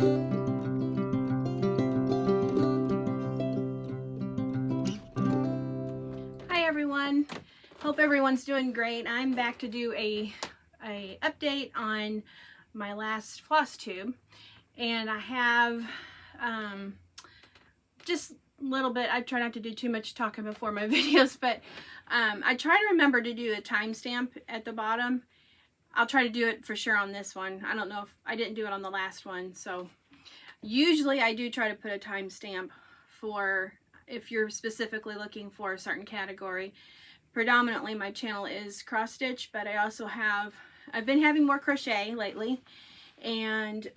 Hi everyone, hope everyone's doing great. I'm back to do a update on my last Flosstube, and I have just a little bit. I try not to do too much talking before my videos, but I try to remember to do a timestamp at the bottom. I'll try to do it for sure on this one. I don't know if I didn't do it on the last one, so usually I do try to put a timestamp for if you're specifically looking for a certain category. Predominantly my channel is cross stitch, but I also I've been having more crochet lately, and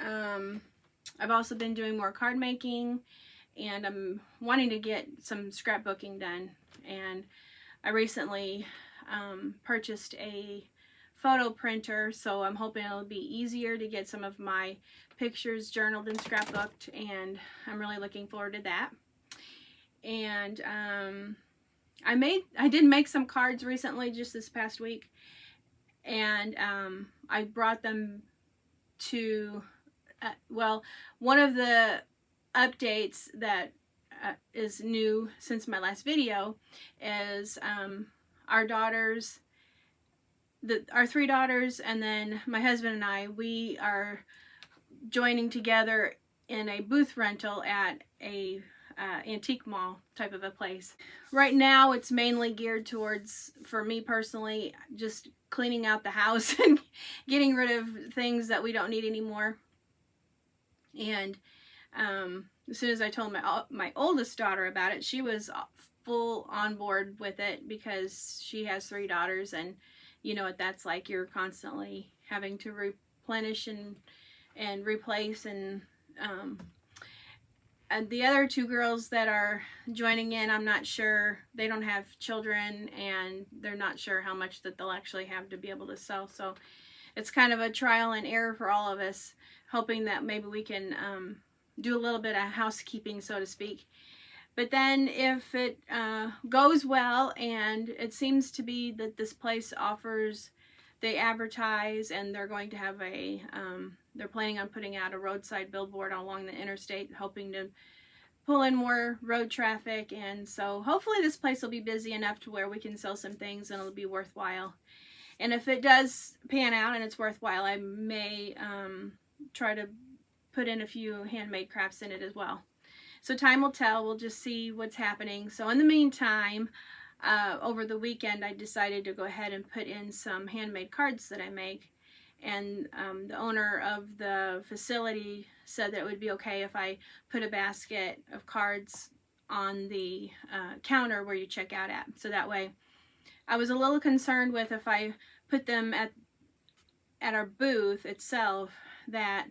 I've also been doing more card making, and I'm wanting to get some scrapbooking done. And I recently purchased a photo printer, so I'm hoping it'll be easier to get some of my pictures journaled and scrapbooked, and I'm really looking forward to that. And I did make some cards recently, just this past week, and I brought them to well, one of the updates that is new since my last video is our daughters, our 3 daughters, and then my husband and I, we are joining together in a booth rental at a antique mall type of a place. Right now it's mainly geared towards, for me personally, just cleaning out the house and getting rid of things that we don't need anymore. And as soon as I told my oldest daughter about it, she was full on board with it, because she has 3 daughters, and you know what that's like. You're constantly having to replenish and replace, and the other 2 girls that are joining in, I'm not sure. They don't have children, and they're not sure how much that they'll actually have to be able to sew. So it's kind of a trial and error for all of us, hoping that maybe we can do a little bit of housekeeping, so to speak. But then if it goes well, and it seems to be that this place offers, they advertise, and they're going to have they're planning on putting out a roadside billboard along the interstate, hoping to pull in more road traffic. And so hopefully this place will be busy enough to where we can sell some things and it'll be worthwhile. And if it does pan out and it's worthwhile, I may try to put in a few handmade crafts in it as well. So time will tell. We'll just see what's happening. So in the meantime, over the weekend, I decided to go ahead and put in some handmade cards that I make. And the owner of the facility said that it would be okay if I put a basket of cards on the counter where you check out at. So that way, I was a little concerned with if I put them at our booth itself, that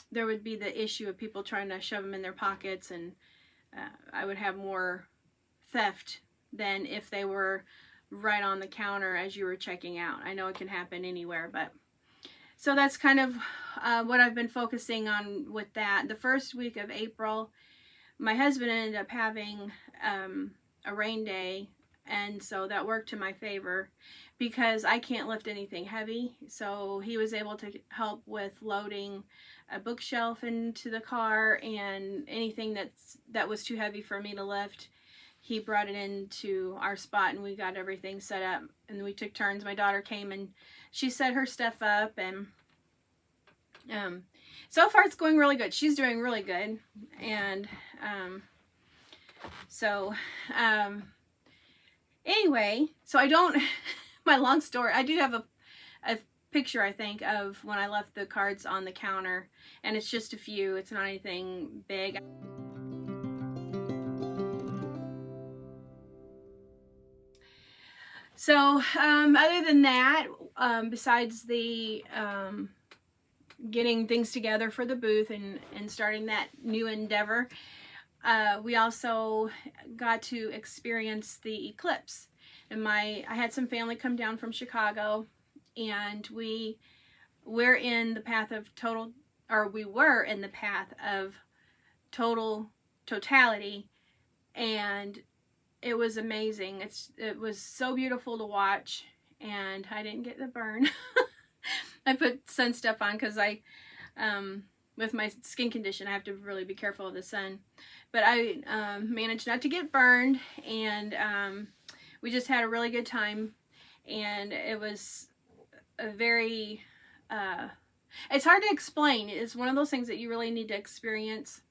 there would be the issue of people trying to shove them in their pockets, and I would have more theft than if they were right on the counter as you were checking out. I know it can happen anywhere, but so that's kind of what I've been focusing on with that. The first week of April, my husband ended up having a rain day, and so that worked to my favor because I can't lift anything heavy. So he was able to help with loading a bookshelf into the car, and anything that was too heavy for me to lift, he brought it into our spot, and we got everything set up, and we took turns. My daughter came and she set her stuff up, and so far it's going really good. She's doing really good. And anyway, so I don't my long story, I do have a picture, I think, of when I left the cards on the counter, and it's just a few. It's not anything big. So other than that, besides the getting things together for the booth and starting that new endeavor, we also got to experience the eclipse. And I had some family come down from Chicago, and we were in the path of totality, and it was amazing. It was so beautiful to watch, and I didn't get the burn. I put sun stuff on because I With my skin condition, I have to really be careful of the sun. But I managed not to get burned, and we just had a really good time. And it was a very, it's hard to explain. It's one of those things that you really need to experience.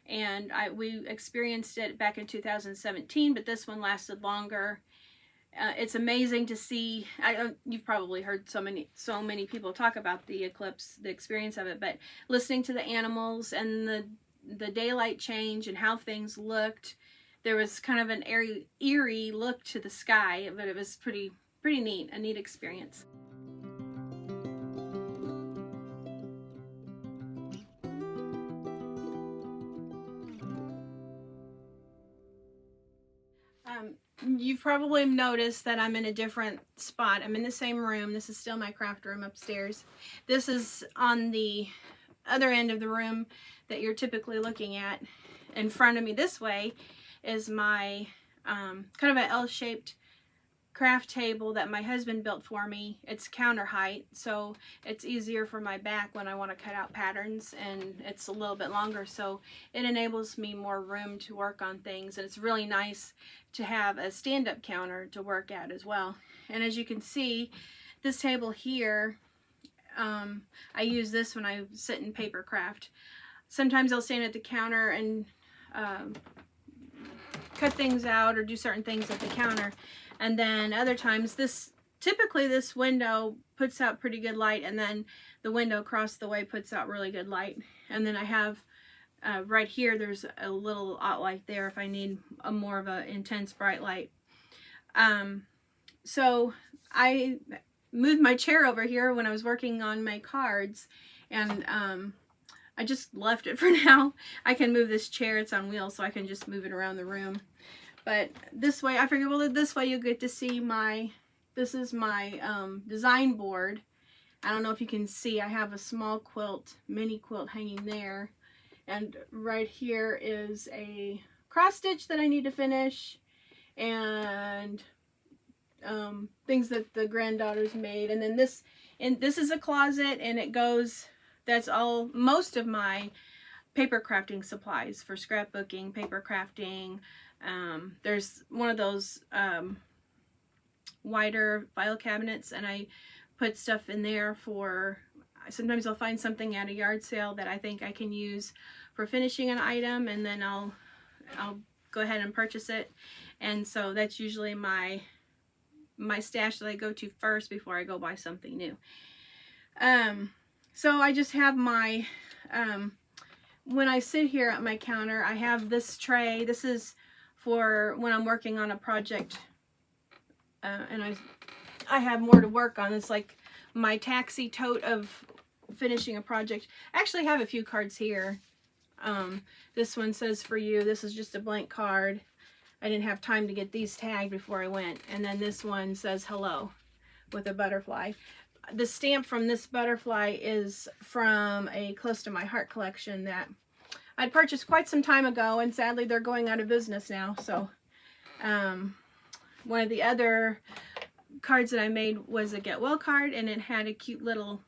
And we experienced it back in 2017, but this one lasted longer. It's amazing to see. You've probably heard so many people talk about the eclipse, the experience of it, but listening to the animals and the daylight change and how things looked, there was kind of an eerie look to the sky, but it was pretty neat, a neat experience. You've probably noticed that I'm in a different spot. I'm in the same room. This is still my craft room upstairs. This is on the other end of the room that you're typically looking at. In front of me this way is my kind of an L-shaped craft table that my husband built for me. It's counter height, so it's easier for my back when I want to cut out patterns, and it's a little bit longer, so it enables me more room to work on things. And it's really nice to have a stand-up counter to work at as well. And as you can see, this table here, I use this when I sit in paper craft. Sometimes I'll stand at the counter and cut things out or do certain things at the counter. And then other times, typically this window puts out pretty good light, and then the window across the way puts out really good light. And then I have right here, there's a little outlight there if I need a more of an intense bright light. So I moved my chair over here when I was working on my cards, and I just left it for now. I can move this chair, it's on wheels, so I can just move it around the room. But this way, I figured, well, this way you get to see this is my design board. I don't know if you can see, I have a small quilt, mini quilt hanging there. And right here is a cross stitch that I need to finish, and things that the granddaughters made. And then this is a closet, and it goes, that's all, most of my paper crafting supplies for scrapbooking, paper crafting. There's one of those wider file cabinets, and I put stuff in there for, sometimes I'll find something at a yard sale that I think I can use for finishing an item, and then I'll go ahead and purchase it. And so that's usually my stash that I go to first before I go buy something new. So I just have my, when I sit here at my counter, I have this tray. This is for when I'm working on a project, and I have more to work on. It's like my taxi tote of finishing a project. I actually have a few cards here. This one says "For You." This is just a blank card. I didn't have time to get these tagged before I went. And then this one says "Hello" with a butterfly. The stamp from this butterfly is from a Close to My Heart collection that I'd purchased quite some time ago, and sadly they're going out of business now. So one of the other cards that I made was a Get Well card, and it had a cute little,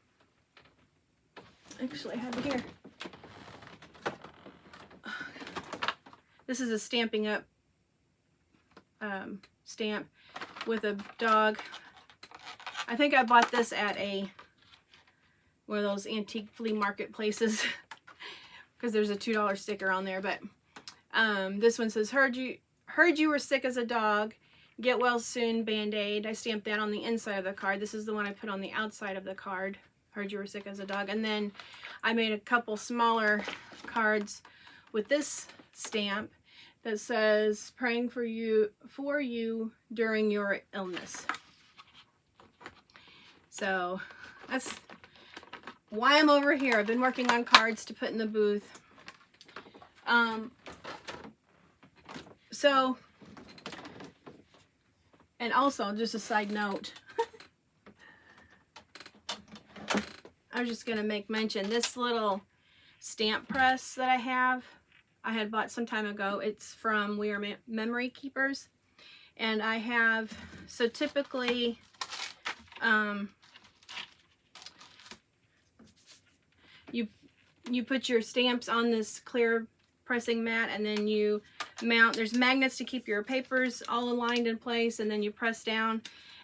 actually I have it here. This is a Stamping Up stamp with a dog. I think I bought this at one of those antique flea market places because there's a $2 sticker on there. But this one says, heard you were sick as a dog. Get well soon, Band-Aid. I stamped that on the inside of the card. This is the one I put on the outside of the card. Heard you were sick as a dog. And then I made a couple smaller cards with this stamp that says, praying for you during your illness. So that's why I'm over here. I've been working on cards to put in the booth. So, and also, just a side note, I was just going to make mention, this little stamp press that I had bought some time ago. It's from We Are Memory Keepers. And I have, so typically, you put your stamps on this clear pressing mat, and then you mount. There's magnets to keep your papers all aligned in place, and then you press down.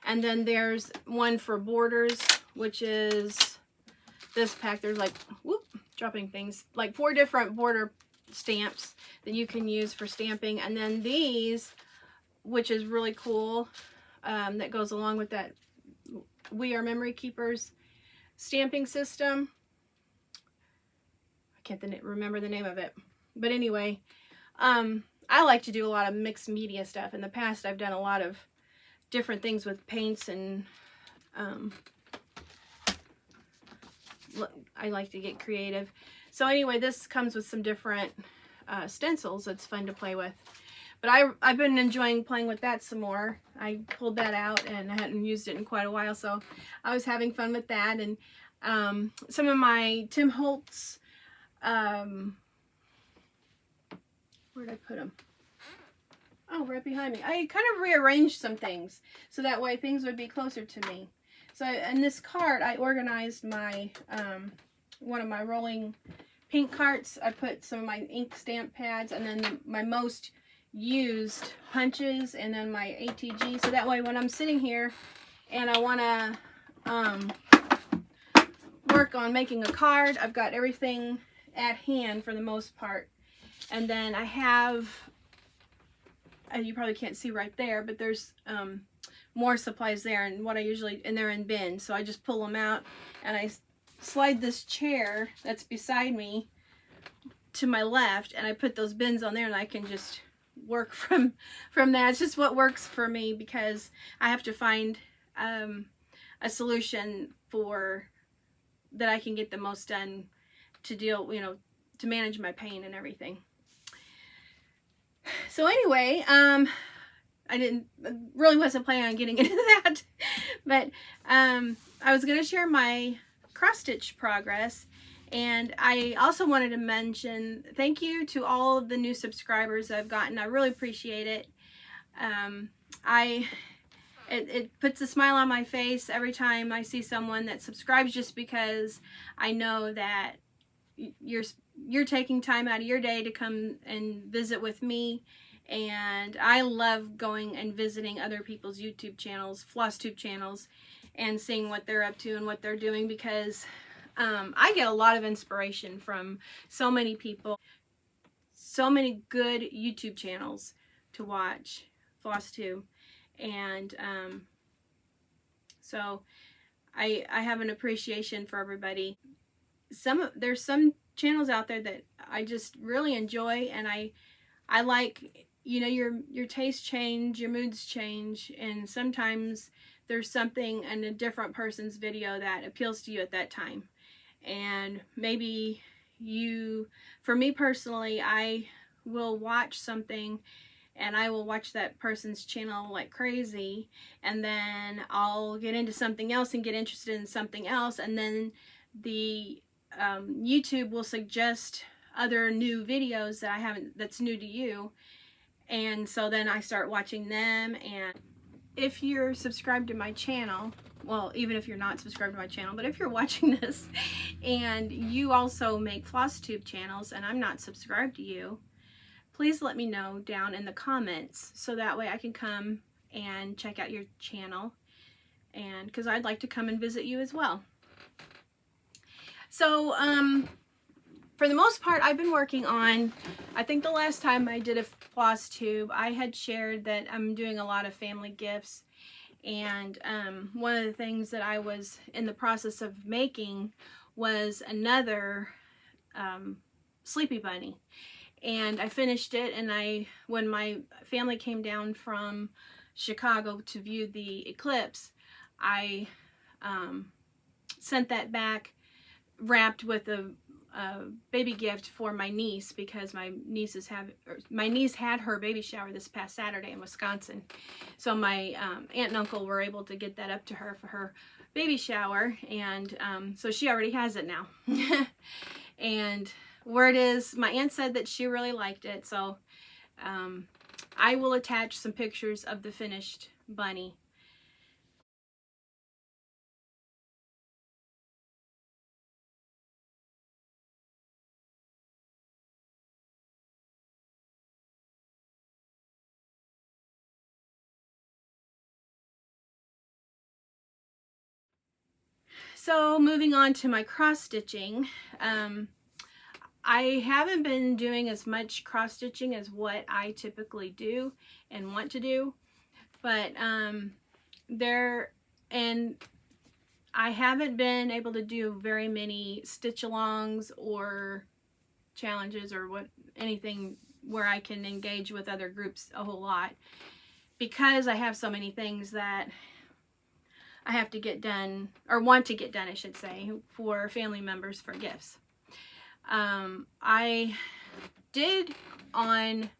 And then there's one for borders, which is this pack. There's like, whoop, dropping things, like 4 different border stamps that you can use for stamping. And then these, which is really cool, that goes along with that We Are Memory Keepers stamping system. I can't remember the name of it. But anyway, I like to do a lot of mixed media stuff. In the past, I've done a lot of different things with paints, and I like to get creative. So anyway, this comes with some different stencils that's fun to play with. But I've been enjoying playing with that some more. I pulled that out and I hadn't used it in quite a while, so I was having fun with that. And some of my Tim Holtz, where'd I put them? Oh, right behind me. I kind of rearranged some things so that way things would be closer to me. So in this cart, I organized my one of my rolling pink carts. I put some of my ink stamp pads, and then my most used punches, and then my ATG. So that way when I'm sitting here and I want to work on making a card, I've got everything at hand for the most part. And then I have, you probably can't see right there, but there's more supplies there, and what I usually, and they're in bins, so I just pull them out and I slide this chair that's beside me to my left, and I put those bins on there, and I can just work from that. It's just what works for me, because I have to find a solution for that I can get the most done to deal, you know, to manage my pain and everything. So anyway, I really wasn't planning on getting into that, but I was going to share my cross stitch progress, and I also wanted to mention thank you to all of the new subscribers I've gotten. I really appreciate it. It puts a smile on my face every time I see someone that subscribes, just because I know that you're taking time out of your day to come and visit with me. And I love going and visiting other people's YouTube channels, Flosstube channels, and seeing what they're up to and what they're doing, because I get a lot of inspiration from so many people, so many good YouTube channels to watch, Flosstube. And so I have an appreciation for everybody. There's some channels out there that I just really enjoy, and I like, you know, your tastes change, your moods change, and sometimes there's something in a different person's video that appeals to you at that time. And maybe for me personally, I will watch something and I will watch that person's channel like crazy, and then I'll get into something else and get interested in something else, and then the YouTube will suggest other new videos that that's new to you, and so then I start watching them. And if you're subscribed to my channel, well, even if you're not subscribed to my channel, but if you're watching this and you also make Flosstube channels and I'm not subscribed to you, please let me know down in the comments, so that way I can come and check out your channel, and because I'd like to come and visit you as well. So for the most part, I've been working on, I think the last time I did a Flosstube, I had shared that I'm doing a lot of family gifts, and one of the things that I was in the process of making was another Sleepy Bunny. And I finished it, and when my family came down from Chicago to view the eclipse, I sent that back wrapped with a baby gift for my niece, because my niece had her baby shower this past Saturday in Wisconsin. So my aunt and uncle were able to get that up to her for her baby shower, and so she already has it now. And word is, my aunt said that she really liked it, so I will attach some pictures of the finished bunny So moving on to my cross stitching, I haven't been doing as much cross stitching as what I typically do and want to do, but I haven't been able to do very many stitch alongs or challenges or anything where I can engage with other groups a whole lot, because I have so many things that I have to get done, or want to get done, I should say, for family members for gifts. I did on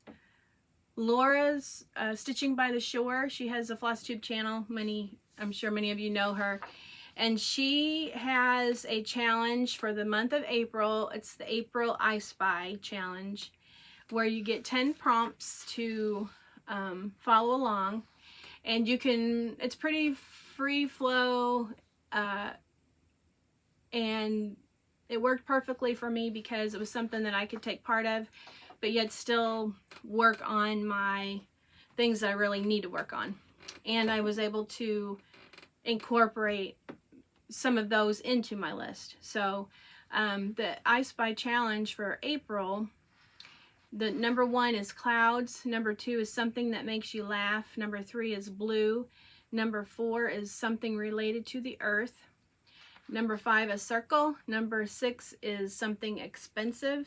Laura's Stitching by the Shore. She has a Flosstube channel. I'm sure many of you know her. And she has a challenge for the month of April. It's the April I Spy challenge, where you get 10 prompts to follow along. And it's pretty free flow, and it worked perfectly for me because it was something that I could take part of, but yet still work on my things that I really need to work on. And I was able to incorporate some of those into my list. So the I Spy challenge for April, the number 1 is clouds, number 2 is something that makes you laugh, number 3 is blue, number 4 is something related to the earth, number 5 is circle, number 6 is something expensive,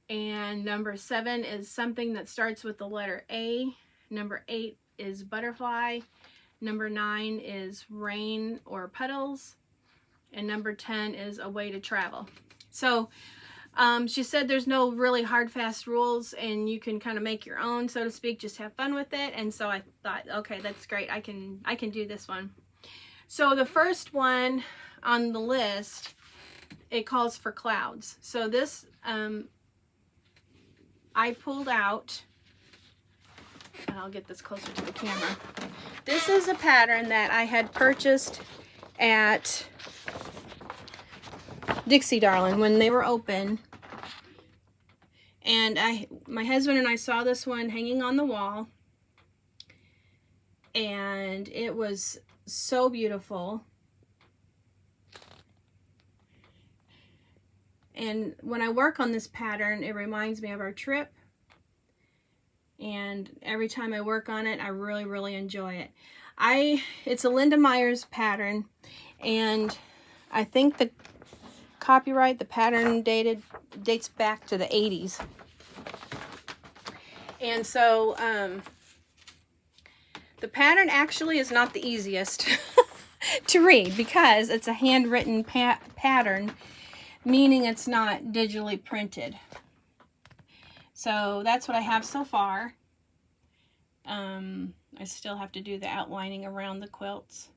and number 7 is something that starts with the letter A, number 8 is butterfly, number 9 is rain or puddles, and number 10 is a way to travel. So she said there's no really hard fast rules, and you can kind of make your own, so to speak, just have fun with it. And so I thought, okay, that's great, I can do this one. So the first one on the list, it calls for clouds. So this I pulled out, and I'll get this closer to the camera. This is a pattern that I had purchased at Dixie Darling when they were open, and my husband and I saw this one hanging on the wall, and it was so beautiful. And when I work on this pattern, it reminds me of our trip, and every time I work on it, I really enjoy it. It's a Linda Meyers pattern, and I think the copyright, the pattern dates back to the 80s. And so the pattern actually is not the easiest to read, because it's a handwritten pattern, meaning it's not digitally printed. So that's what I have so far. I still have to do the outlining around the quilts.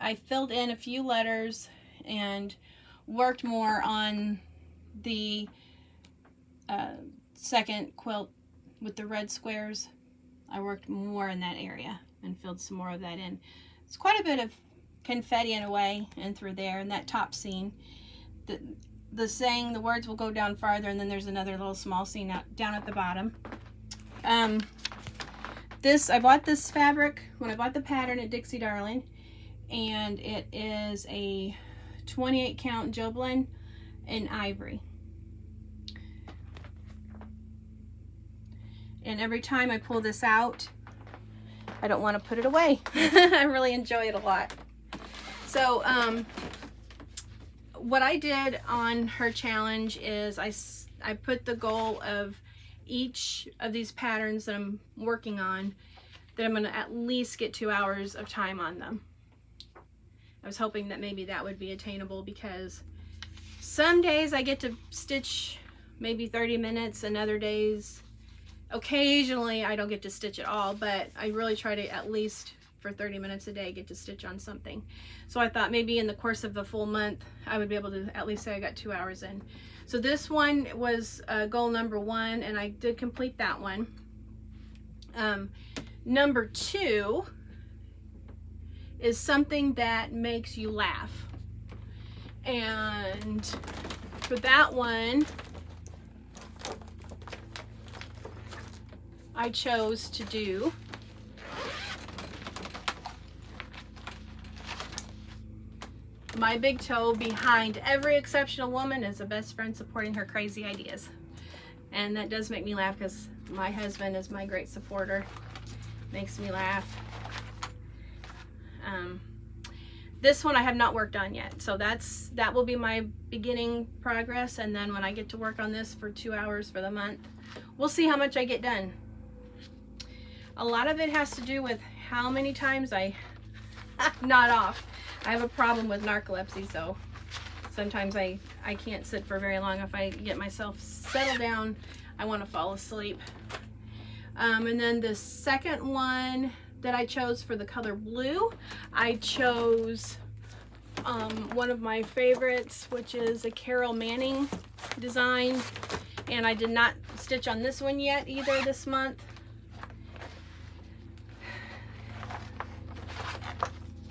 I filled in a few letters and worked more on the second quilt with the red squares. I worked more in that area and filled some more of that in. It's quite a bit of confetti in a way and through there, and that top seam. The saying, the words will go down farther, and then there's another little small seam down at the bottom. I bought this fabric when I bought the pattern at Dixie Darling, and it is a 28 count Joblin in ivory. And every time I pull this out, I don't want to put it away. I really enjoy it a lot. So what I did on her challenge is I put the goal of each of these patterns that I'm working on, that I'm going to at least get 2 hours of time on them. I was hoping that maybe that would be attainable, because some days I get to stitch maybe 30 minutes, and other days, occasionally, I don't get to stitch at all, but I really try to at least for 30 minutes a day get to stitch on something. So I thought maybe in the course of the full month I would be able to at least say I got 2 hours in. So this one was goal number 1, and I did complete that one. Number 2 is something that makes you laugh, and for that one I chose to do my big toe behind every exceptional woman is a best friend supporting her crazy ideas. And that does make me laugh because my husband is my great supporter. Makes me laugh. This one I have not worked on yet, so that will be my beginning progress, and then when I get to work on this for 2 hours for the month, we'll see how much I get done. A lot of it has to do with how many times I nod off. I have a problem with narcolepsy, so sometimes I can't sit for very long. If I get myself settled down, I want to fall asleep. And then the second one that I chose for the color blue, I chose one of my favorites, which is a Carol Manning design, and I did not stitch on this one yet either this month.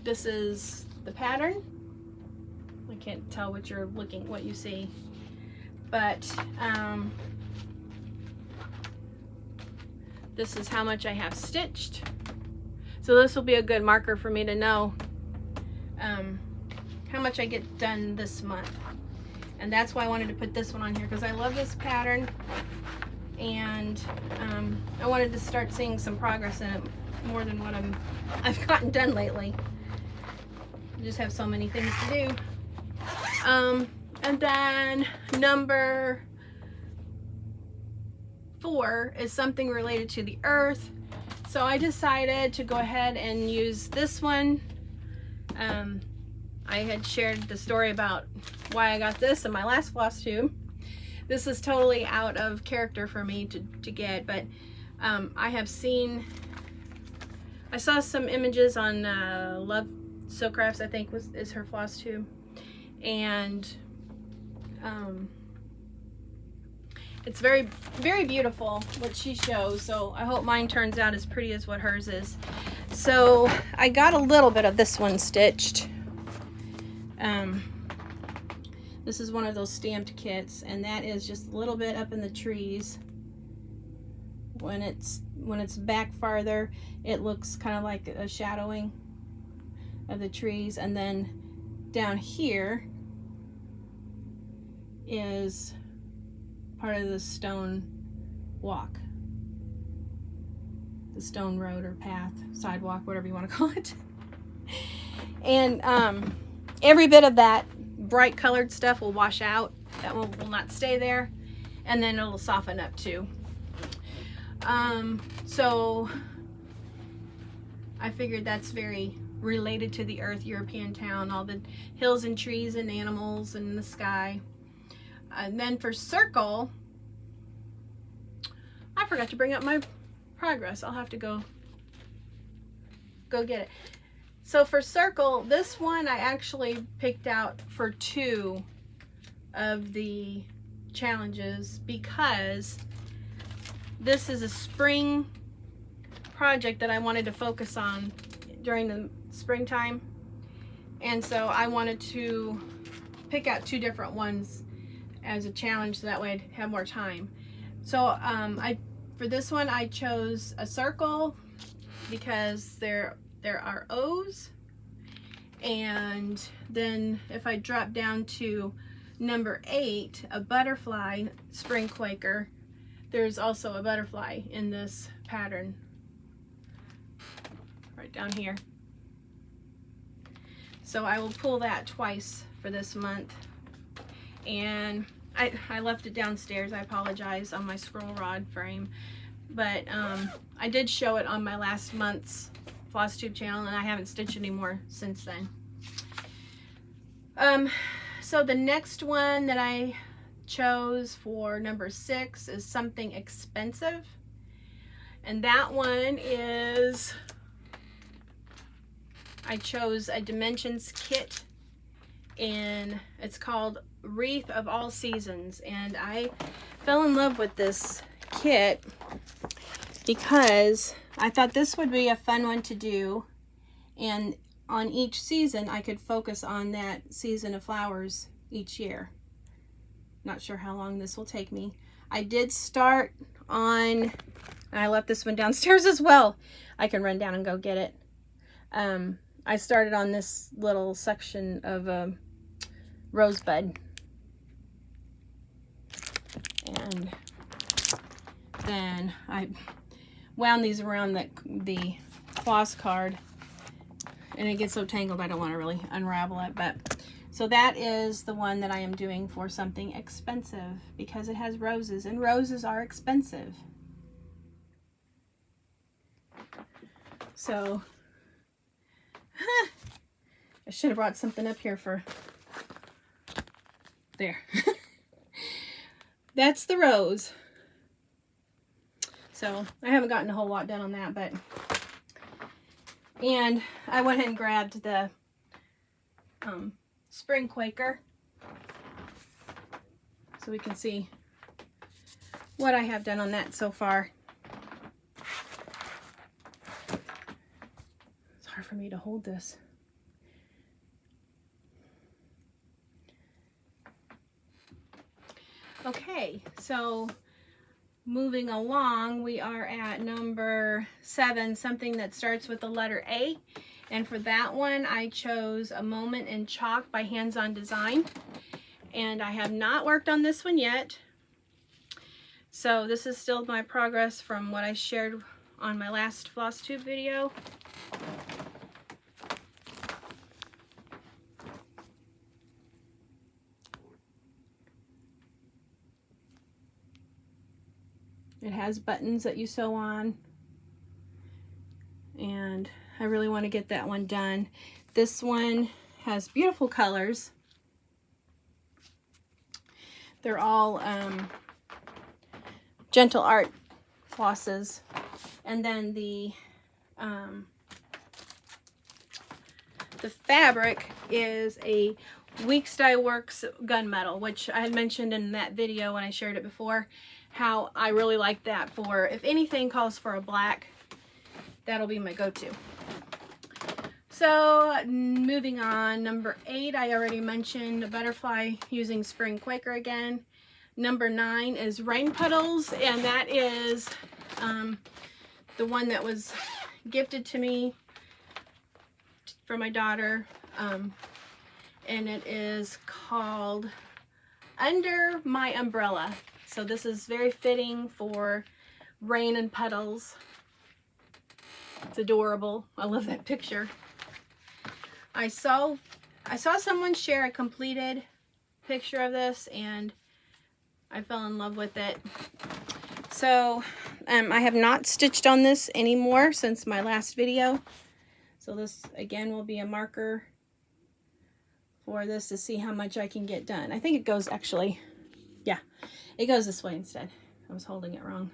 This is the pattern. I can't tell what you see, but this is how much I have stitched. So this will be a good marker for me to know how much I get done this month. And that's why I wanted to put this one on here, because I love this pattern, and I wanted to start seeing some progress in it more than what I've gotten done lately. I just have so many things to do. And then number 4 is something related to the earth. So I decided to go ahead and use this one. I had shared the story about why I got this in my last Flosstube. This is totally out of character for me to get, but I saw some images on Love Sew Crafts, I think is her Flosstube, and it's very, very beautiful what she shows, so I hope mine turns out as pretty as what hers is. So I got a little bit of this one stitched. This is one of those stamped kits, and that is just a little bit up in the trees. When it's back farther, it looks kind of like a shadowing of the trees, and then down here is part of the stone walk, the stone road or path, sidewalk, whatever you want to call it. And every bit of that bright colored stuff will wash out. That will not stay there, and then it'll soften up too. So I figured that's very related to the earth, European town, all the hills and trees and animals and the sky. And then for circle, I forgot to bring up my progress. I'll have to go get it. So for circle, this one I actually picked out for 2 of the challenges, because this is a spring project that I wanted to focus on during the springtime, and so I wanted to pick out 2 different ones as a challenge, so that way I'd have more time. So for this one I chose a circle because there are O's, and then if I drop down to number 8, a butterfly, Spring Quaker, there's also a butterfly in this pattern right down here. So I will pull that twice for this month, and I left it downstairs. I apologize, on my scroll rod frame, but I did show it on my last month's Flosstube channel, and I haven't stitched anymore since then. So the next one that I chose for number 6 is something expensive, and that one is, I chose a Dimensions kit, and it's called Wreath of All Seasons, and I fell in love with this kit because I thought this would be a fun one to do, and on each season I could focus on that season of flowers each year. Not sure how long this will take me. I did start on, and I left this one downstairs as well. I can run down and go get it. I started on this little section of a rosebud. And then I wound these around the floss card, and it gets so tangled I don't want to really unravel it. But so that is the one that I am doing for something expensive, because it has roses, and roses are expensive. So I should have brought something up here for there. That's the rose. So I haven't gotten a whole lot done on that, but, and I went ahead and grabbed the Spring Quaker so we can see what I have done on that so far. It's hard for me to hold this. Okay, so moving along, we are at number 7, something that starts with the letter A. And for that one, I chose A Moment in Chalk by Hands On Design. And I have not worked on this one yet. So this is still my progress from what I shared on my last Flosstube video. It has buttons that you sew on, and I really want to get that one done. This one has beautiful colors. They're all Gentle Art flosses, and then the fabric is a Weeks Dye Works gunmetal, which I had mentioned in that video when I shared it before, how I really like that for, if anything calls for a black, that'll be my go-to. So moving on, number 8, I already mentioned a butterfly using Spring Quaker again. Number 9 is Rain Puddles, and that is the one that was gifted to me for my daughter, and it is called Under My Umbrella. So this is very fitting for rain and puddles. It's adorable. I love that picture. I saw someone share a completed picture of this, and I fell in love with it. So I have not stitched on this anymore since my last video. So this again will be a marker for this to see how much I can get done. I think it goes actually, yeah, it goes this way instead. I was holding it wrong.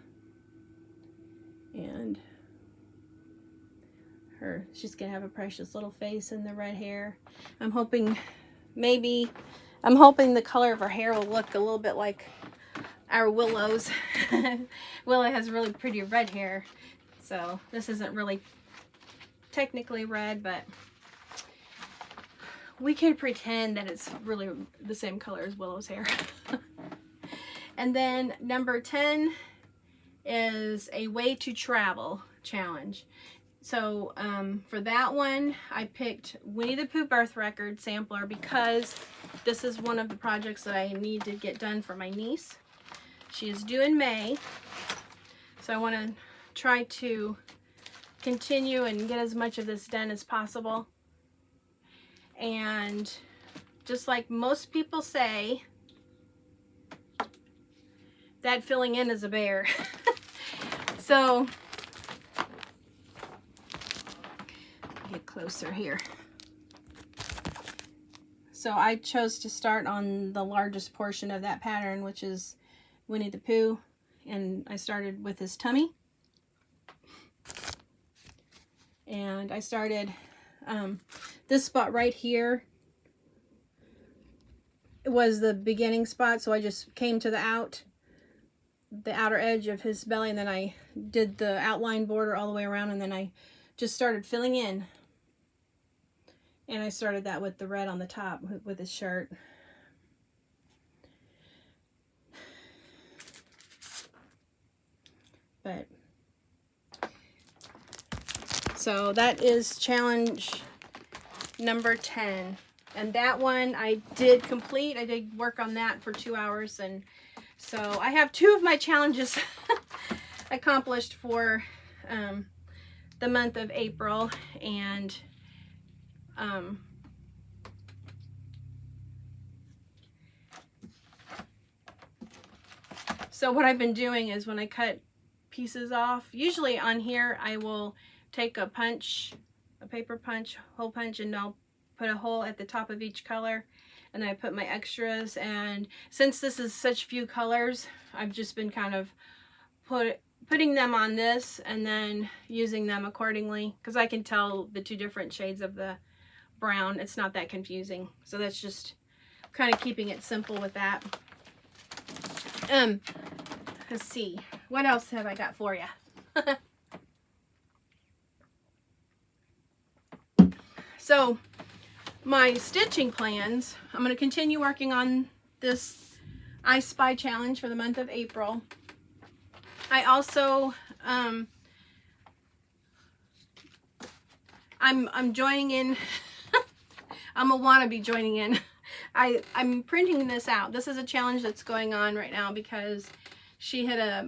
And she's gonna have a precious little face and the red hair. I'm hoping the color of her hair will look a little bit like our Willow's. Willow has really pretty red hair, so this isn't really technically red, but we can pretend that it's really the same color as Willow's hair. And then number 10 is a Way to Travel challenge. So for that one, I picked Winnie the Pooh Birth Record sampler because this is one of the projects that I need to get done for my niece. She is due in May, so I want to try to continue and get as much of this done as possible. And just like most people say, that filling in is a bear. So get closer here. So I chose to start on the largest portion of that pattern, which is Winnie the Pooh, and I started with his tummy. And I started this spot right here. It was the beginning spot, so I just came to the outer edge of his belly, and then I did the outline border all the way around, and then I just started filling in. And I started that with the red on the top with his shirt. But so that is challenge number 10. And that one I did complete. I did work on that for 2 hours. And so I have 2 of my challenges accomplished for the month of April. And so what I've been doing is when I cut pieces off, usually on here I will take a paper punch, hole punch, and I'll put a hole at the top of each color, and I put my extras. And since this is such few colors, I've just been kind of putting them on this and then using them accordingly, because I can tell the 2 different shades of the brown. It's not that confusing. So that's just kind of keeping it simple with that. Let's see, what else have I got for you? So my stitching plans, I'm going to continue working on this I Spy challenge for the month of April. I also I'm joining in. I'm a wannabe joining in. I'm printing this out. This is a challenge that's going on right now because she hit a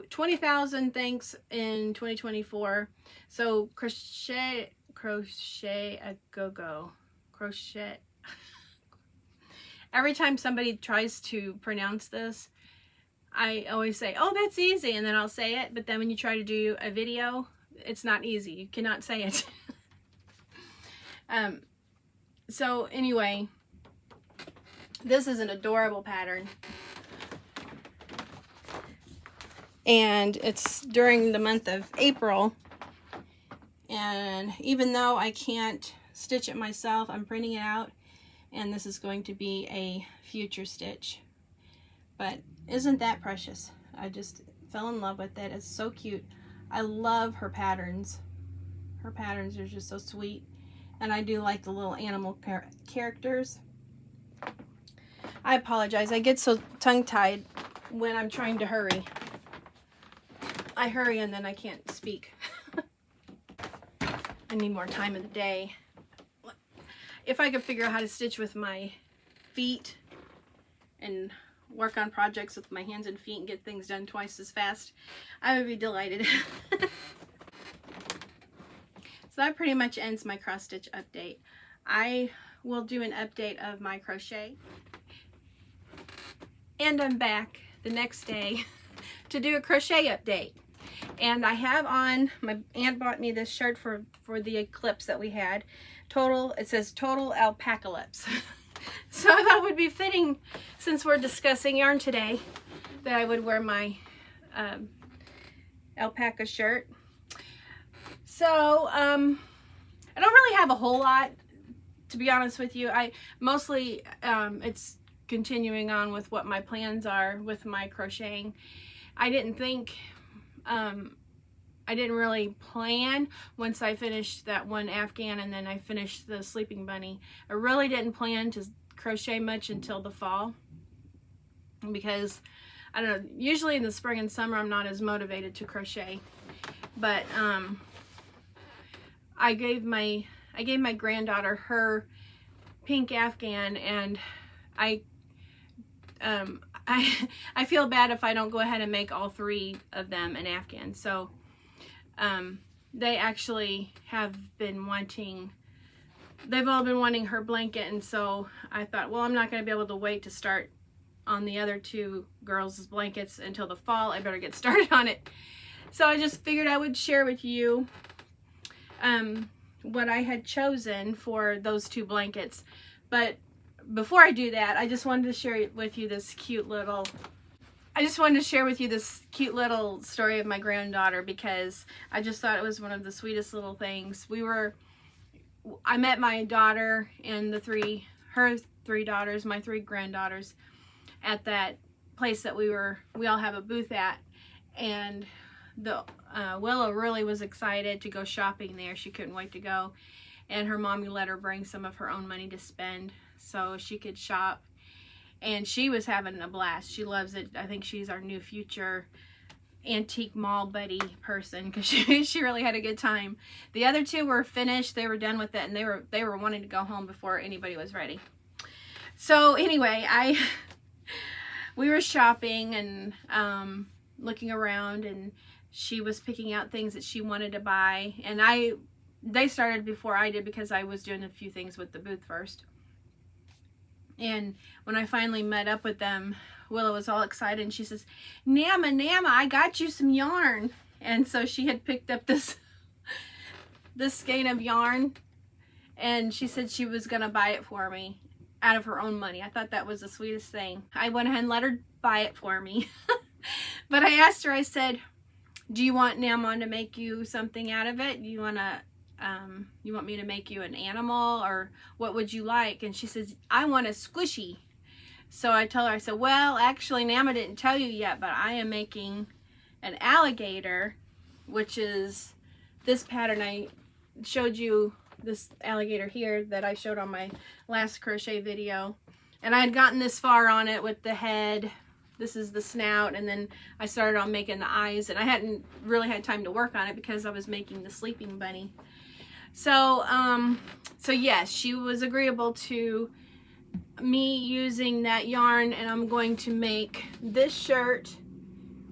20,000 thanks in 2024. So crochet a go-go. Crochet. Every time somebody tries to pronounce this, I always say, oh, that's easy, and then I'll say it, but then when you try to do a video, it's not easy. You cannot say it. So anyway, this is an adorable pattern. And it's during the month of April. And even though I can't stitch it myself, I'm printing it out. And this is going to be a future stitch. But isn't that precious? I just fell in love with it. It's so cute. I love her patterns. Her patterns are just so sweet. And I do like the little animal characters. I apologize. I get so tongue-tied when I'm trying to hurry. I hurry and then I can't speak. I need more time in the day. If I could figure out how to stitch with my feet and work on projects with my hands and feet and get things done twice as fast, I would be delighted. So that pretty much ends my cross stitch update. I will do an update of my crochet. And I'm back the next day to do a crochet update. And I have on, my aunt bought me this shirt for the eclipse that we had. It says Total Alpacalypse. So I thought it would be fitting, since we're discussing yarn today, that I would wear my alpaca shirt. So I don't really have a whole lot, to be honest with you. I mostly, it's continuing on with what my plans are with my crocheting. I didn't think, I didn't really plan once I finished that one Afghan and then I finished the Sleeping Bunny. I really didn't plan to crochet much until the fall, because I don't know, usually in the spring and summer I'm not as motivated to crochet. But I gave my granddaughter her pink Afghan, and I feel bad if I don't go ahead and make all 3 of them an Afghan. So they actually have been wanting, they've all been wanting her blanket, and so I thought, well, I'm not going to be able to wait to start on the other 2 girls' blankets until the fall. I better get started on it. So I just figured I would share with you what I had chosen for those 2 blankets. But before I do that, I just wanted to share with you this cute little story of my granddaughter, because I just thought it was one of the sweetest little things. I met my daughter and her 3 daughters, my 3 granddaughters, at that place that we all have a booth at, and Willow really was excited to go shopping there. She couldn't wait to go, and her mommy let her bring some of her own money to spend so she could shop, and she was having a blast. She loves it. I think she's our new future antique mall buddy person, because she really had a good time. The other two were finished, they were done with it, and they were wanting to go home before anybody was ready. So anyway, we were shopping and looking around, and she was picking out things that she wanted to buy, and they started before I did because I was doing a few things with the booth first. And when I finally met up with them, Willow was all excited, and she says, Nama, I got you some yarn. And so she had picked up this skein of yarn, and she said she was going to buy it for me out of her own money. I thought that was the sweetest thing. I went ahead and let her buy it for me. But I asked her, I said, do you want Namon to make you something out of it? Do you want to you want me to make you an animal, or what would you like? And she says, I want a squishy. So I told her, I said, well, actually, Nama didn't tell you yet, but I am making an alligator, which is this pattern. I showed you this alligator here that I showed on my last crochet video, and I had gotten this far on it with the head. This is the snout, and then I started on making the eyes, and I hadn't really had time to work on it because I was making the sleeping bunny. So, so yes, she was agreeable to me using that yarn, and I'm going to make this shirt,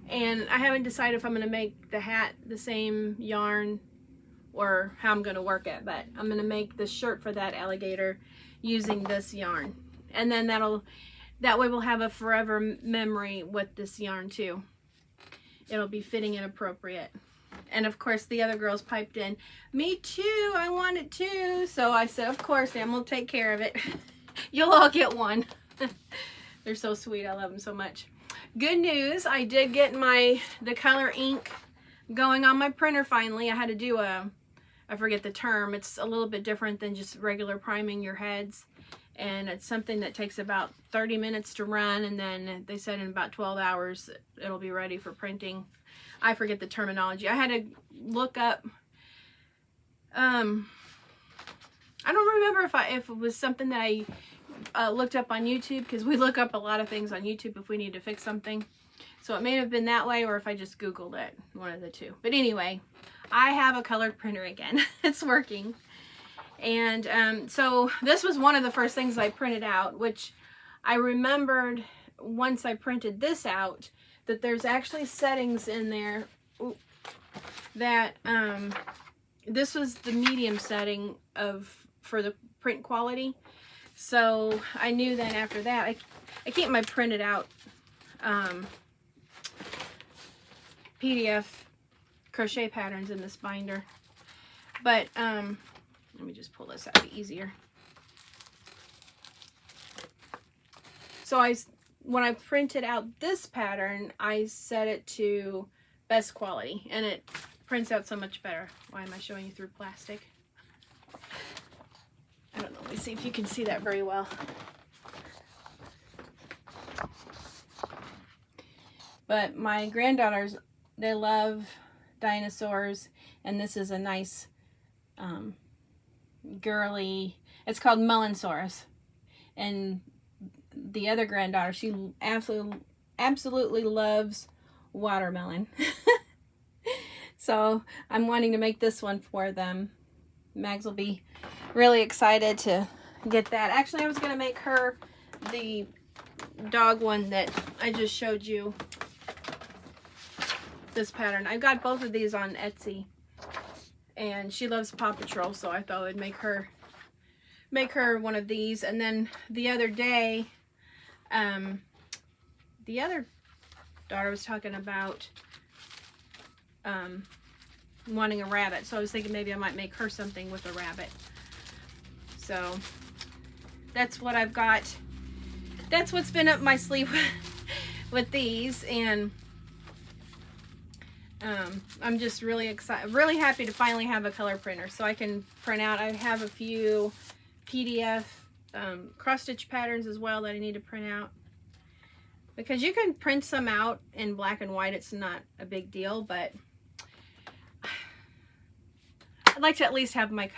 and I haven't decided if I'm going to make the hat the same yarn or how I'm going to work it, but I'm going to make the shirt for that alligator using this yarn, and then that way we'll have a forever memory with this yarn too. It'll be fitting and appropriate. And of course the other girls piped in, me too, I want it too. So I said, of course, Sam will take care of it. You'll all get one. They're so sweet. I love them so much. Good news, I did get the color ink going on my printer finally. I had to do I forget the term. It's a little bit different than just regular priming your heads. And it's something that takes about 30 minutes to run, and then they said in about 12 hours it'll be ready for printing. I forget the terminology. I had to look up, I don't remember if it was something that I looked up on YouTube, because we look up a lot of things on YouTube if we need to fix something. So it may have been that way, or if I just Googled it, one of the two. But anyway, I have a colored printer again. It's working. And so this was one of the first things I printed out, which I remembered once I printed this out, that there's actually settings in there that this was the medium setting for the print quality. So I knew then after that, I keep my printed out PDF crochet patterns in this binder, but let me just pull this out, it'll be easier. So when I printed out this pattern, I set it to best quality, and it prints out so much better. Why am I showing you through plastic? I don't know, let me see if you can see that very well. But my granddaughters, they love dinosaurs, and this is a nice girly, it's called Melonsaurus. And the other granddaughter, she absolutely loves watermelon. So I'm wanting to make this one for them. Mags will be really excited to get that. Actually, I was going to make her the dog one that I just showed you, this pattern. I got both of these on Etsy, and she loves Paw Patrol, so I thought I would make her one of these. And then the other day, the other daughter was talking about wanting a rabbit, so I was thinking maybe I might make her something with a rabbit. So that's what I've got. That's what's been up my sleeve with these, and I'm just really excited, really happy to finally have a color printer so I can print out. I have a few PDF cross stitch patterns as well that I need to print out, because you can print some out in black and white. It's not a big deal, but I'd like to at least have my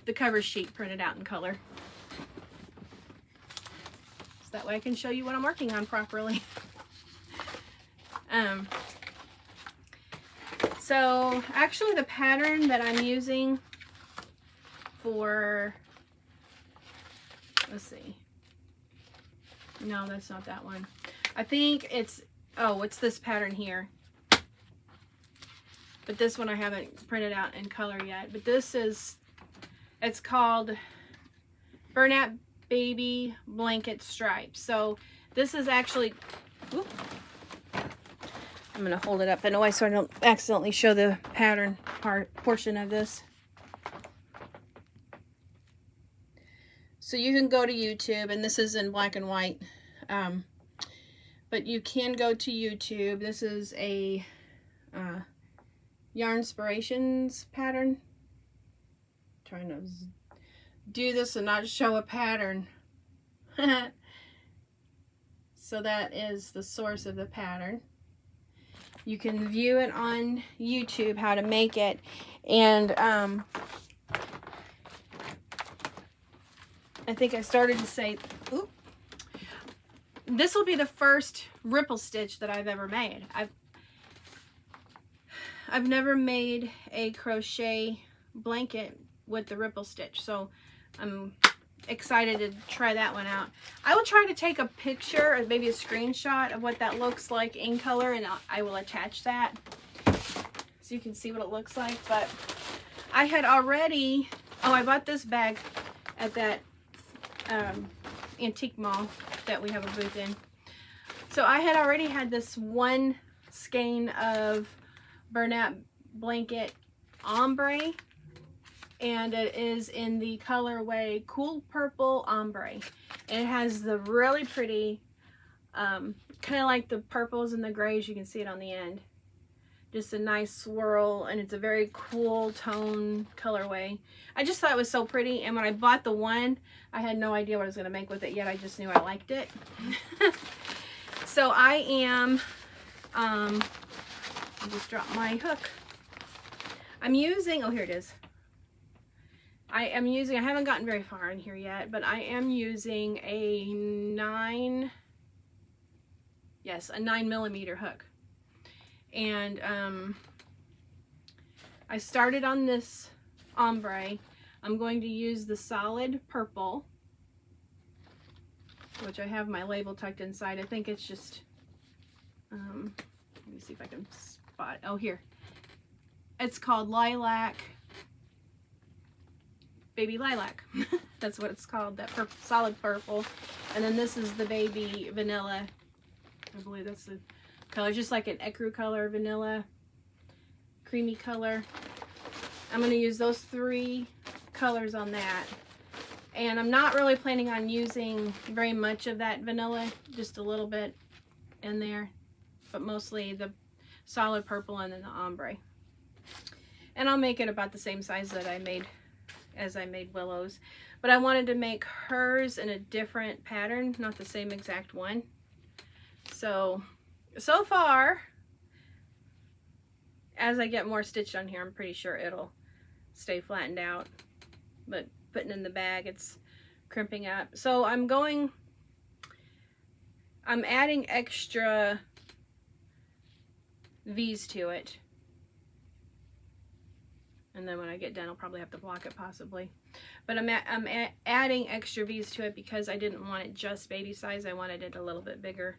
the cover sheet printed out in color, so that way I can show you what I'm working on properly. So actually the pattern that I'm using for, let's see. No, that's not that one. I think it's, oh, it's this pattern here. But this one I haven't printed out in color yet. But this is, it's called Burlap Baby Blanket Stripes. So this is actually, whoop, I'm going to hold it up in a way so I don't accidentally show the pattern portion of this. So you can go to YouTube, and this is in black and white, but you can go to YouTube. This is a Yarn Inspirations pattern. Trying to do this and not show a pattern. So that is the source of the pattern. You can view it on YouTube how to make it, and I think I started to say, oop, this will be the first ripple stitch that I've ever made. I've never made a crochet blanket with the ripple stitch, so I'm excited to try that one out. I will try to take a picture or maybe a screenshot of what that looks like in color, and I will attach that so you can see what it looks like. But I had already, oh, I bought this bag at that antique mall that we have a booth in. So I had already had this one skein of Burlap Blanket Ombre, and it is in the colorway Cool Purple Ombre. And it has the really pretty, kind of like the purples and the grays, you can see it on the end. Just a nice swirl, and it's a very cool tone colorway. I just thought it was so pretty, and when I bought the one, I had no idea what I was going to make with it yet. I just knew I liked it. So I am, I just dropped my hook. I'm using, oh, here it is. I haven't gotten very far in here yet, but I am using a 9mm hook. And I started on this ombre. I'm going to use the solid purple, which I have my label tucked inside. I think it's just, let me see if I can spot it. Oh, here. It's called Lilac, Baby Lilac. That's what it's called, that solid purple. And then this is the Baby Vanilla. I believe that's the color, just like an ecru color, vanilla, creamy color. I'm going to use those three colors on that. And I'm not really planning on using very much of that vanilla, just a little bit in there, but mostly the solid purple and then the ombre. And I'll make it about the same size that I made as I made Willow's. But I wanted to make hers in a different pattern, not the same exact one. So far, as I get more stitched on here, I'm pretty sure it'll stay flattened out. But putting in the bag, it's crimping up. So I'm adding extra V's to it. And then when I get done, I'll probably have to block it possibly. But I'm adding extra V's to it because I didn't want it just baby size. I wanted it a little bit bigger.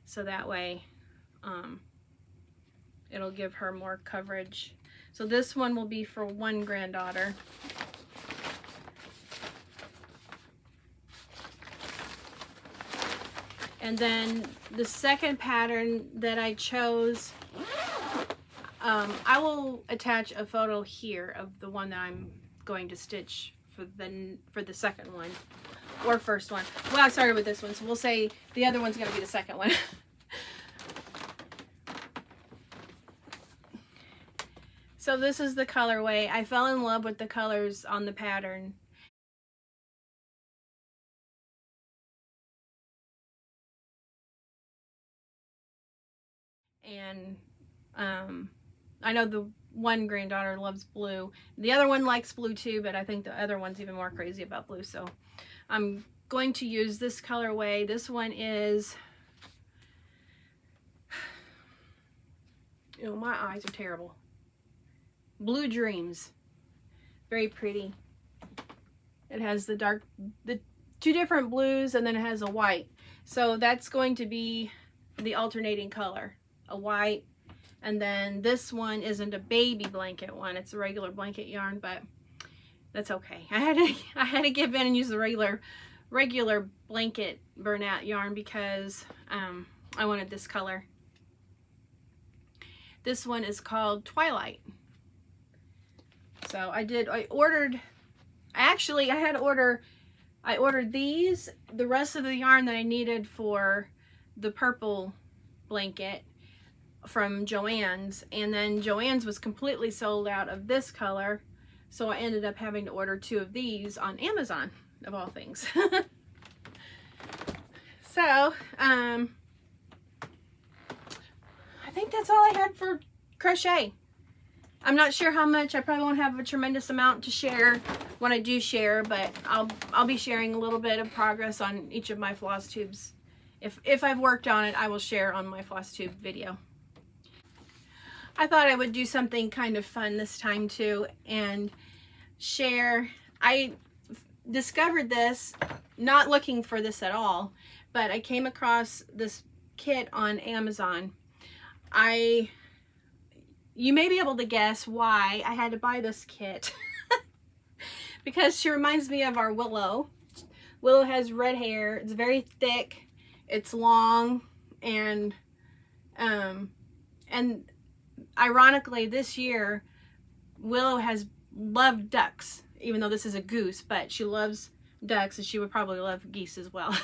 So that way, it'll give her more coverage. So this one will be for one granddaughter. And then the second pattern that I chose, I will attach a photo here of the one that I'm going to stitch for the second one or first one. Well, I started with this one, so we'll say the other one's going to be the second one. So this is the colorway. I fell in love with the colors on the pattern. And I know the one granddaughter loves blue. The other one likes blue too, but I think the other one's even more crazy about blue. So I'm going to use this colorway. This one is, oh, my eyes are terrible. Blue Dreams. Very pretty. It has the two different blues, and then it has a white. So that's going to be the alternating color, a white. And then this one isn't a baby blanket one, it's a regular blanket yarn, but that's okay. I had to give in and use the regular blanket burnout yarn because I wanted this color. This one is called Twilight. So I ordered these, the rest of the yarn that I needed for the purple blanket from Joann's, and then Joann's was completely sold out of this color, so I ended up having to order 2 of these on Amazon, of all things. So I think that's all I had for crochet. I'm not sure how much. I probably won't have a tremendous amount to share when I do share, but I'll be sharing a little bit of progress on each of my floss tubes. If I've worked on it, I will share on my floss tube video. I thought I would do something kind of fun this time too and share. I discovered this, not looking for this at all, but I came across this kit on Amazon. You may be able to guess why I had to buy this kit. Because she reminds me of our Willow. Willow has red hair. It's very thick. It's long, and ironically this year Willow has loved ducks, even though this is a goose, but she loves ducks, and she would probably love geese as well.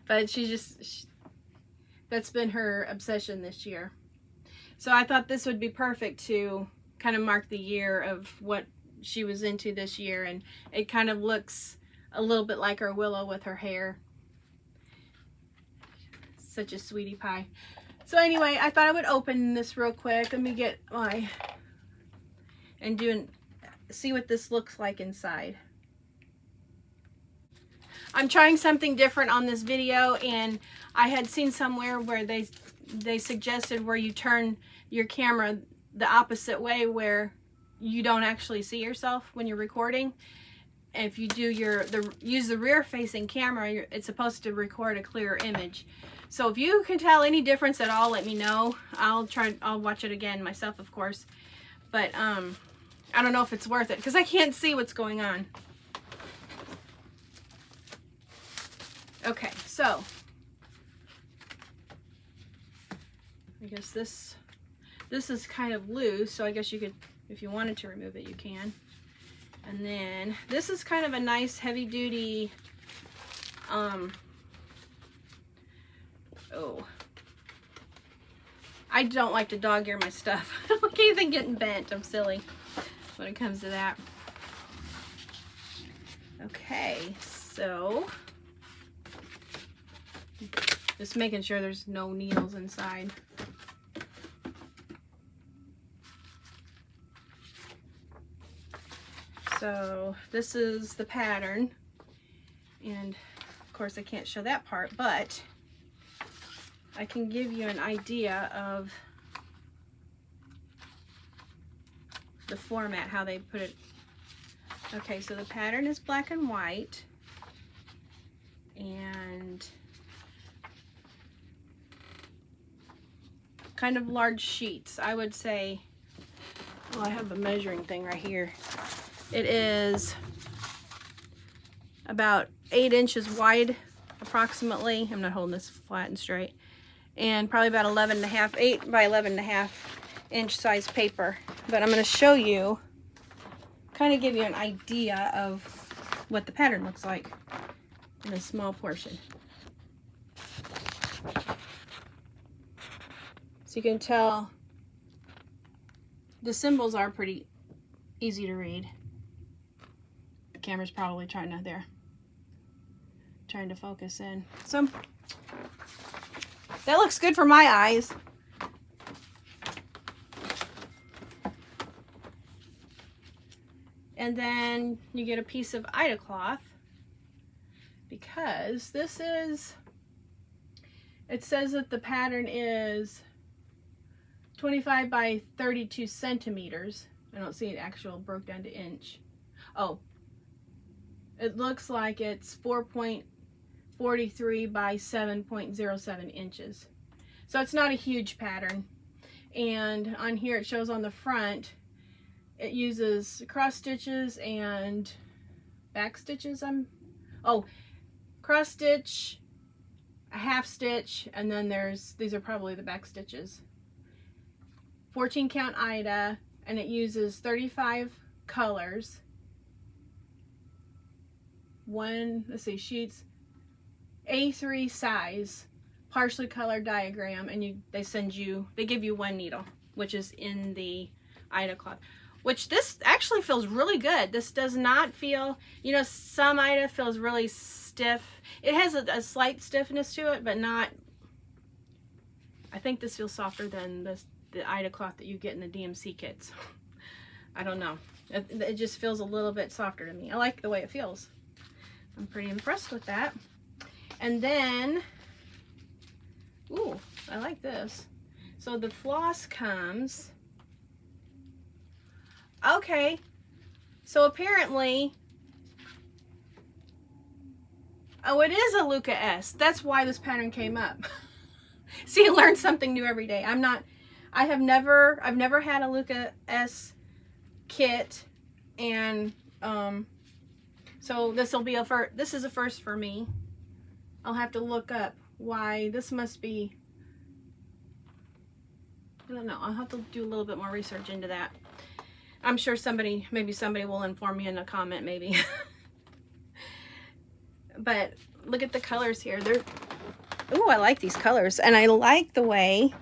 But that's been her obsession this year. So I thought this would be perfect to kind of mark the year of what she was into this year, and it kind of looks a little bit like our Willow with her hair. Such a sweetie pie. So anyway, I thought I would open this real quick. Let me get see what this looks like inside. I'm trying something different on this video, and I had seen somewhere where they suggested where you turn your camera the opposite way, where you don't actually see yourself when you're recording. If you do use the rear facing camera, it's supposed to record a clearer image. So if you can tell any difference at all, let me know. I'll watch it again myself, of course. But I don't know if it's worth it because I can't see what's going on. Okay, so I guess this is kind of loose, so I guess you could, if you wanted to remove it, you can. And then this is kind of a nice heavy duty, I don't like to dog ear my stuff. I don't like anything getting bent. I'm silly when it comes to that. Okay, so just making sure there's no needles inside. So this is the pattern, and of course I can't show that part, but I can give you an idea of the format, how they put it. Okay, so the pattern is black and white, and kind of large sheets. I would say, well, I have a measuring thing right here. It is about 8 inches wide, approximately. I'm not holding this flat and straight. And probably about 8 by 11.5 inch size paper. But I'm going to show you, kind of give you an idea of what the pattern looks like in a small portion. So you can tell the symbols are pretty easy to read. The camera's probably trying to focus in. So that looks good for my eyes. And then you get a piece of Ida cloth, because this is, it says that the pattern is 25 by 32 centimeters. I don't see it actual broke down to inch. Oh, it looks like it's 4.43 by 7.07 inches. So it's not a huge pattern. And on here it shows on the front, it uses cross stitches and back stitches. Cross stitch, a half stitch, and then these are probably the back stitches. 14 count Ida, and it uses 35 colors. Sheets, A3 size, partially colored diagram, and they give you one needle, which is in the Ida cloth, which this actually feels really good. This does not feel, you know, some Ida feels really stiff. It has a slight stiffness to it, but not, I think this feels softer than the Ida cloth that you get in the DMC kits. I don't know. It just feels a little bit softer to me. I like the way it feels. I'm pretty impressed with that. And then, ooh, I like this. So the floss comes, okay, so apparently, oh, it is a Luca S. That's why this pattern came up. See, I learn something new every day. I've never had a Luca S kit, and so this is a first for me. I'll have to look up why this must be, I don't know, I'll have to do a little bit more research into that. I'm sure maybe somebody will inform me in a comment, maybe. But look at the colors here. Ooh, I like these colors, and I like the way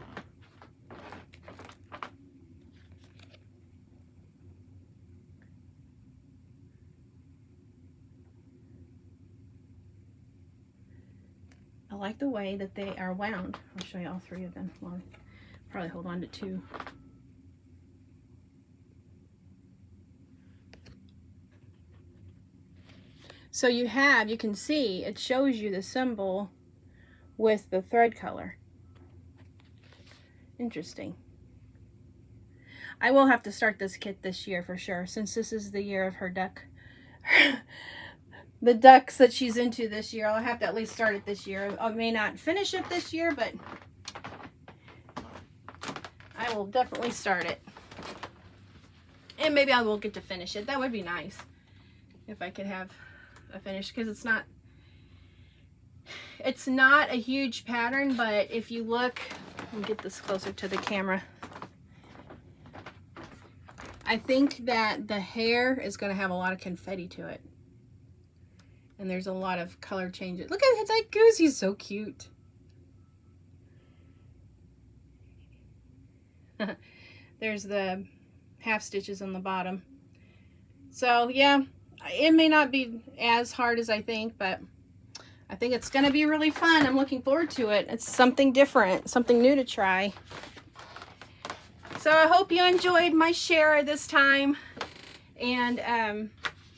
that they are wound. I'll show you all three of them. Well, I'll probably hold on to two. So you can see, it shows you the symbol with the thread color. Interesting. I will have to start this kit this year for sure, since this is the year of her duck. The ducks that she's into this year. I'll have to at least start it this year. I may not finish it this year, but I will definitely start it. And maybe I will get to finish it. That would be nice if I could have a finish, because it's not a huge pattern, but if you look, let me get this closer to the camera. I think that the hair is going to have a lot of confetti to it. And there's a lot of color changes. Look at that goose. He's so cute. There's the half stitches on the bottom. So yeah, it may not be as hard as I think, but I think it's going to be really fun. I'm looking forward to it. It's something different, something new to try. So I hope you enjoyed my share this time. And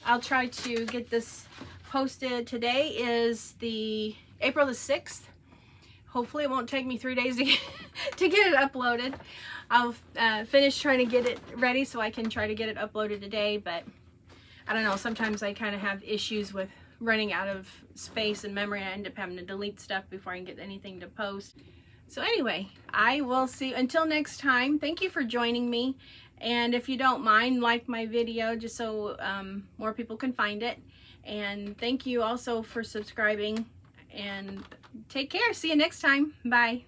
I'll try to get this posted. Today is the April the 6th. Hopefully it won't take me 3 days to get it uploaded. I'll finish trying to get it ready so I can try to get it uploaded today, but I don't know, sometimes I kind of have issues with running out of space and memory. I end up having to delete stuff before I can get anything to post. So anyway, I will see you until next time. Thank you for joining me, and if you don't mind, like my video just so more people can find it. And thank you also for subscribing, and take care. See you next time. Bye.